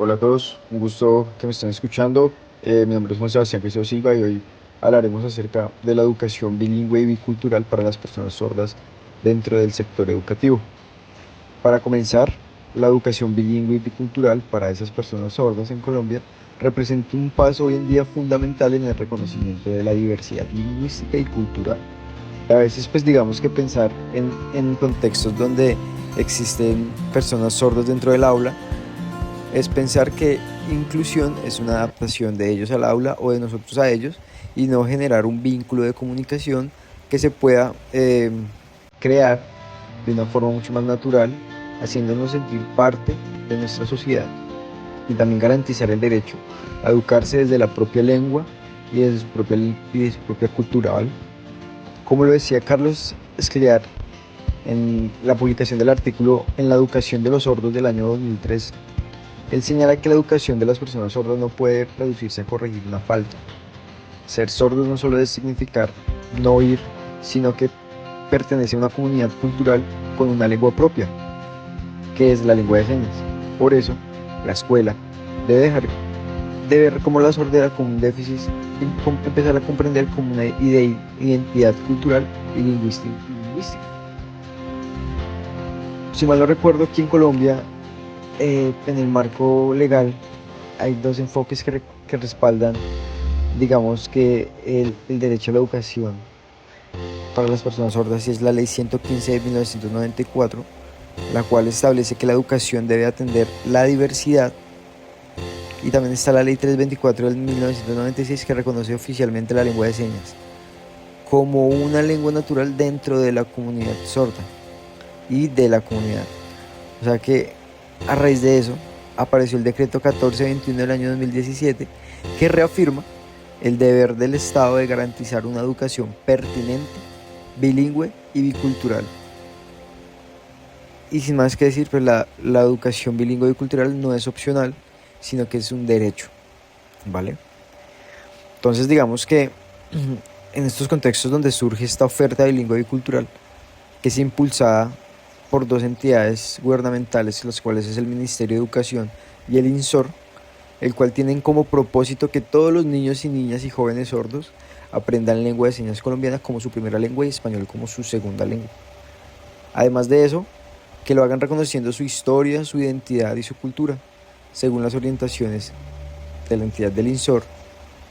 Hola a todos, un gusto que me estén escuchando. Mi nombre es Juan Sebastián Cristo Silva y hoy hablaremos acerca de la educación bilingüe y bicultural para las personas sordas dentro del sector educativo. Para comenzar, la educación bilingüe y bicultural para esas personas sordas en Colombia representa un paso hoy en día fundamental en el reconocimiento de la diversidad lingüística y cultural. A veces pues digamos que pensar en contextos donde existen personas sordas dentro del aula es pensar que inclusión es una adaptación de ellos al aula o de nosotros a ellos y no generar un vínculo de comunicación que se pueda crear de una forma mucho más natural, haciéndonos sentir parte de nuestra sociedad y también garantizar el derecho a educarse desde la propia lengua y de su propia cultura, ¿vale? Como lo decía Carlos Escliar en la publicación del artículo En la educación de los sordos del año 2003, él señala que la educación de las personas sordas no puede reducirse a corregir una falta. Ser sordo no solo es significar no oír, sino que pertenece a una comunidad cultural con una lengua propia, que es la lengua de señas. Por eso, la escuela debe dejar de ver como la sordera como un déficit y empezar a comprender como una identidad cultural y lingüística. Si mal no recuerdo, aquí en Colombia, en el marco legal, hay dos enfoques que respaldan, digamos que el derecho a la educación para las personas sordas, y es la Ley 115 de 1994, la cual establece que la educación debe atender la diversidad, y también está la Ley 324 del 1996, que reconoce oficialmente la lengua de señas como una lengua natural dentro de la comunidad sorda y de la comunidad. O sea que a raíz de eso apareció el decreto 1421 del año 2017, que reafirma el deber del Estado de garantizar una educación pertinente, bilingüe y bicultural. Y sin más que decir, pues la educación bilingüe y bicultural no es opcional, sino que es un derecho, ¿vale? Entonces digamos que en estos contextos donde surge esta oferta bilingüe y bicultural, que es impulsada por dos entidades gubernamentales, las cuales es el Ministerio de Educación y el INSOR, el cual tienen como propósito que todos los niños y niñas y jóvenes sordos aprendan lengua de señas colombiana como su primera lengua y español como su segunda lengua. Además de eso, que lo hagan reconociendo su historia, su identidad y su cultura, según las orientaciones de la entidad del INSOR.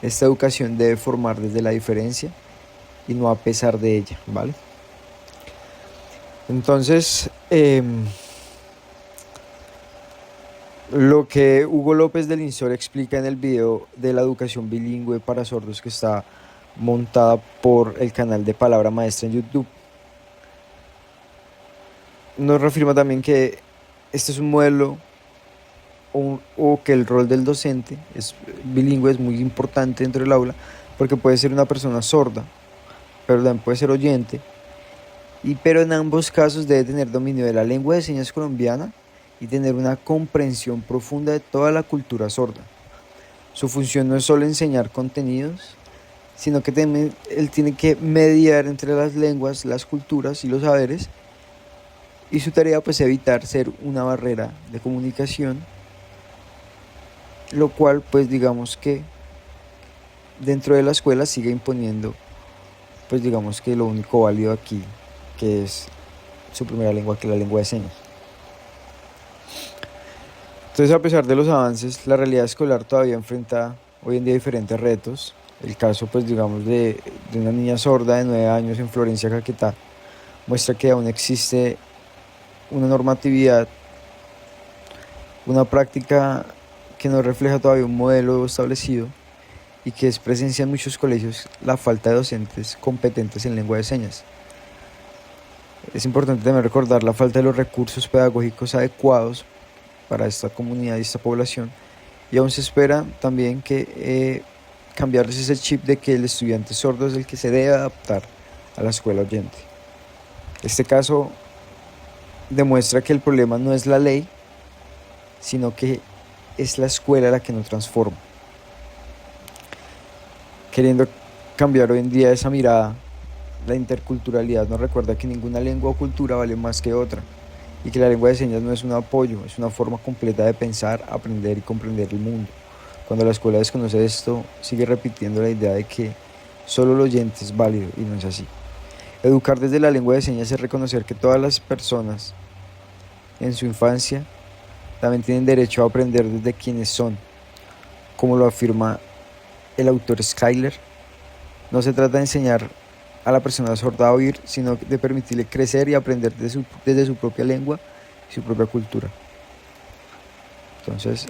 Esta educación debe formar desde la diferencia y no a pesar de ella, ¿vale? Entonces, lo que Hugo López del INSOR explica en el video de la educación bilingüe para sordos que está montada por el canal de Palabra Maestra en YouTube, nos reafirma también que este es un modelo o que el rol del docente es bilingüe es muy importante dentro del aula, porque puede ser una persona sorda, pero también puede ser oyente, pero en ambos casos debe tener dominio de la lengua de señas colombiana y tener una comprensión profunda de toda la cultura sorda. Su función no es solo enseñar contenidos, sino que él tiene que mediar entre las lenguas, las culturas y los saberes, y su tarea pues evitar ser una barrera de comunicación, lo cual pues digamos que dentro de la escuela sigue imponiendo pues digamos que lo único válido aquí, que es su primera lengua, que es la lengua de señas. Entonces, a pesar de los avances, la realidad escolar todavía enfrenta hoy en día diferentes retos. El caso, pues digamos, de una niña sorda de 9 años en Florencia, Caquetá, muestra que aún existe una normatividad, una práctica que no refleja todavía un modelo establecido, y que es presencia en muchos colegios la falta de docentes competentes en lengua de señas. Es importante también recordar la falta de los recursos pedagógicos adecuados para esta comunidad y esta población, y aún se espera también que cambiarles ese chip de que el estudiante sordo es el que se debe adaptar a la escuela oyente. Este caso demuestra que el problema no es la ley, sino que es la escuela la que nos transforma. Queriendo cambiar hoy en día esa mirada, la interculturalidad nos recuerda que ninguna lengua o cultura vale más que otra, y que la lengua de señas no es un apoyo, es una forma completa de pensar, aprender y comprender el mundo. Cuando la escuela desconoce esto, sigue repitiendo la idea de que solo el oyente es válido y no es así. Educar desde la lengua de señas es reconocer que todas las personas en su infancia también tienen derecho a aprender desde quienes son, como lo afirma el autor Schuyler. No se trata de enseñar a la persona sorda a oír, sino de permitirle crecer y aprender desde su propia lengua y su propia cultura. Entonces,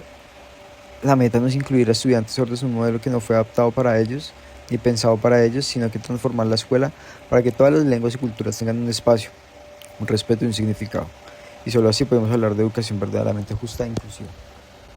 la meta no es incluir a estudiantes sordos en un modelo que no fue adaptado para ellos ni pensado para ellos, sino que transformar la escuela para que todas las lenguas y culturas tengan un espacio, un respeto y un significado. Y solo así podemos hablar de educación verdaderamente justa e inclusiva.